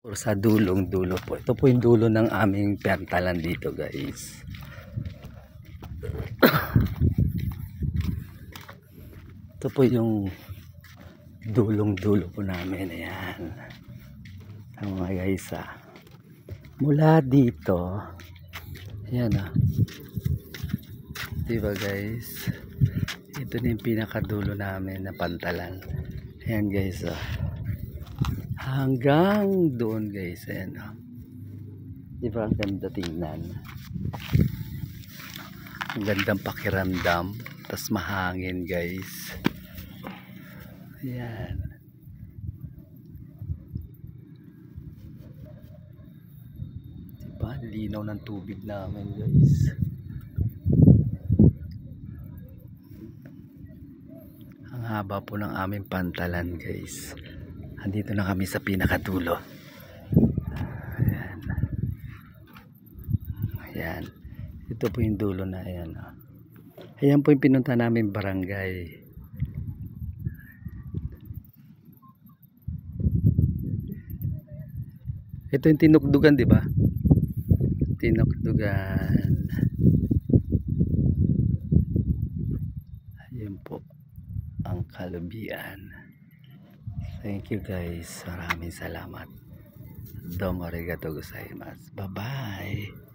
Or sa dulong dulo po. Ito po yung dulo ng aming pintalan dito, guys. Ito po yung dulong dulo po namin. Ayan. Ang mga guys mula dito. Ayan diba guys? Ito na yung pinakadulo namin na pantalan. Ayan guys hanggang doon guys. Ayan diba ang ganda tingnan, ang gandang pakiramdam, tas mahangin guys. Ayan diba linaw ng tubig namin guys. Ang haba po ng aming pantalan guys. Andito na kami sa pinakadulo. Ayan. Ayan. Ito po yung dulo na ayan. Ayan po yung pinunta namin barangay. Ito yung Tinukdugan, di ba? Tinukdugan. Ayan po ang Kalubian. Thank you guys. Maraming salamat. Domo arigatou gozaimasu. Bye bye.